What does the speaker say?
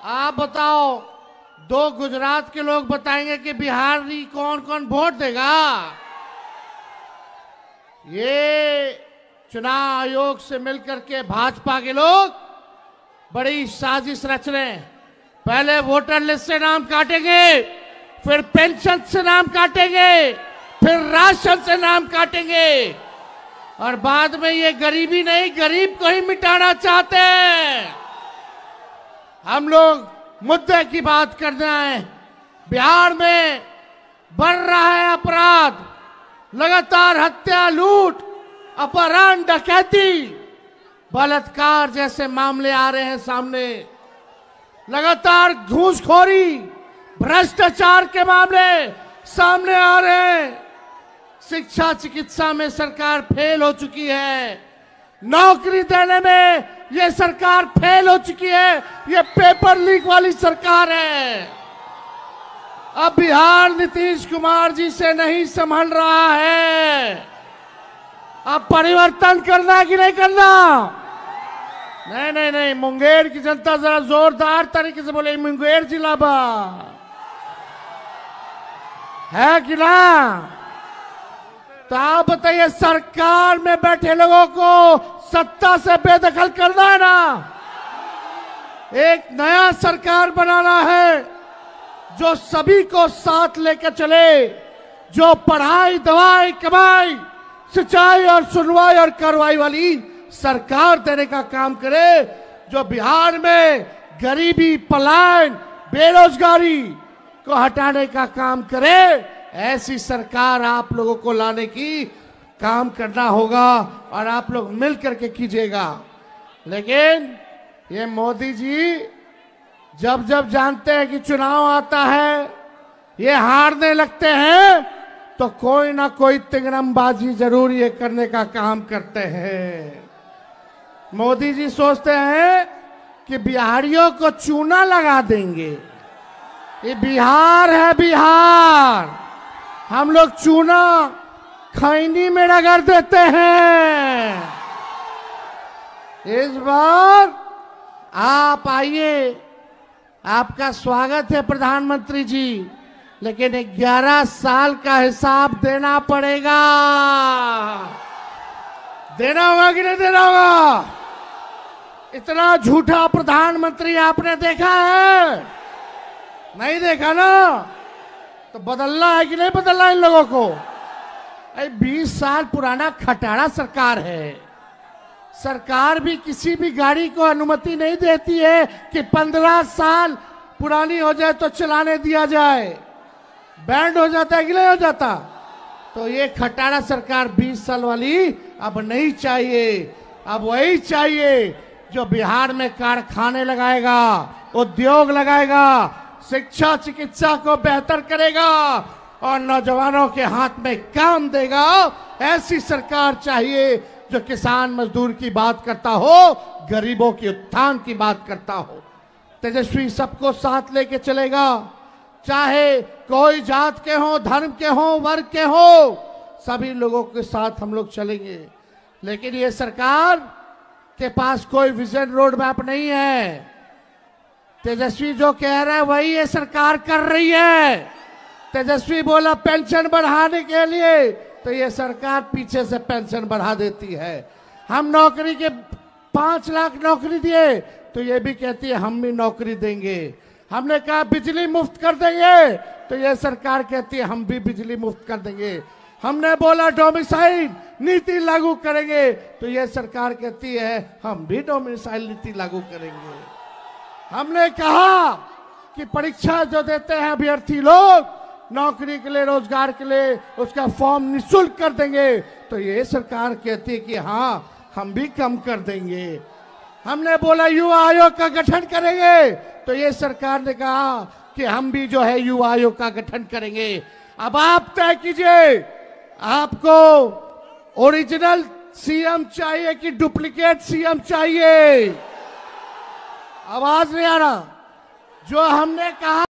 आप बताओ, दो गुजरात के लोग बताएंगे कि बिहार में कौन कौन वोट देगा। ये चुनाव आयोग से मिलकर के भाजपा के लोग बड़ी साजिश रच रहे हैं। पहले वोटर लिस्ट से नाम काटेंगे, फिर पेंशन से नाम काटेंगे, फिर राशन से नाम काटेंगे, और बाद में ये गरीबी नहीं, गरीब को ही मिटाना चाहते हैं। हम लोग मुद्दे की बात करते हैं। बिहार में बढ़ रहा है अपराध, लगातार हत्या, लूट, अपहरण, डकैती, बलात्कार जैसे मामले आ रहे हैं सामने। लगातार घूसखोरी, भ्रष्टाचार के मामले सामने आ रहे हैं। शिक्षा चिकित्सा में सरकार फेल हो चुकी है। नौकरी देने में ये सरकार फेल हो चुकी है। ये पेपर लीक वाली सरकार है। अब बिहार नीतीश कुमार जी से नहीं संभल रहा है। अब परिवर्तन करना कि नहीं करना? नहीं नहीं नहीं, मुंगेर की जनता जरा जोरदार तरीके से बोले, मुंगेर जिला बा है कि ना? तो आप बताइए, सरकार में बैठे लोगों को सत्ता से बेदखल करना है ना? एक नया सरकार बनाना है जो सभी को साथ लेकर चले, जो पढ़ाई, दवाई, कमाई, सिंचाई और सुनवाई और कार्रवाई वाली सरकार देने का काम करे, जो बिहार में गरीबी, पलायन, बेरोजगारी को हटाने का काम करे। ऐसी सरकार आप लोगों को लाने की काम करना होगा और आप लोग मिल करके कीजिएगा। लेकिन ये मोदी जी जब जब जानते हैं कि चुनाव आता है, ये हारने लगते हैं, तो कोई ना कोई तिंगरमबाजी जरूर ये करने का काम करते हैं। मोदी जी सोचते हैं कि बिहारियों को चूना लगा देंगे। ये बिहार है, बिहार। हम लोग चूना खैनी में रगड़ देते हैं। इस बार आप आइए, आपका स्वागत है प्रधानमंत्री जी, लेकिन 11 साल का हिसाब देना पड़ेगा। देना होगा कि नहीं देना होगा? इतना झूठा प्रधानमंत्री आपने देखा है? नहीं देखा ना? तो बदलना है कि नहीं बदलना इन लोगों को? 20 साल पुराना खटारा सरकार है। सरकार भी किसी भी गाड़ी को अनुमति नहीं देती है कि 15 साल पुरानी हो जाए तो चलाने दिया जाए। बैंड हो जाता है कि नहीं हो जाता? तो ये खटारा सरकार 20 साल वाली अब नहीं चाहिए। अब वही चाहिए जो बिहार में कारखाने लगाएगा, उद्योग लगाएगा, शिक्षा चिकित्सा को बेहतर करेगा और नौजवानों के हाथ में काम देगा। ऐसी सरकार चाहिए जो किसान मजदूर की बात करता हो, गरीबों के उत्थान की बात करता हो। तेजस्वी सबको साथ लेके चलेगा, चाहे कोई जात के हो, धर्म के हो, वर्ग के हो, सभी लोगों के साथ हम लोग चलेंगे। लेकिन ये सरकार के पास कोई विजन रोड मैप नहीं है। तेजस्वी जो कह रहा है वही ये सरकार कर रही है। तेजस्वी बोला पेंशन बढ़ाने के लिए, तो ये सरकार पीछे से पेंशन बढ़ा देती है। हम नौकरी के 5 लाख नौकरी दिए, तो ये भी कहती है हम भी नौकरी देंगे। हमने कहा बिजली मुफ्त कर देंगे, तो ये सरकार कहती है हम भी बिजली मुफ्त कर देंगे। हमने बोला डोमिसाइल नीति लागू करेंगे, तो ये सरकार कहती है हम भी डोमिसाइल नीति लागू करेंगे। हमने कहा कि परीक्षा जो देते हैं अभ्यर्थी लोग नौकरी के लिए, रोजगार के लिए, उसका फॉर्म निःशुल्क कर देंगे, तो ये सरकार कहती है कि हाँ हम भी कम कर देंगे। हमने बोला युवा आयोग का गठन करेंगे, तो ये सरकार ने कहा कि हम भी जो है युवा आयोग का गठन करेंगे। अब आप तय कीजिए, आपको ओरिजिनल सीएम चाहिए कि डुप्लीकेट सीएम चाहिए? आवाज नहीं आ रहा। जो हमने कहा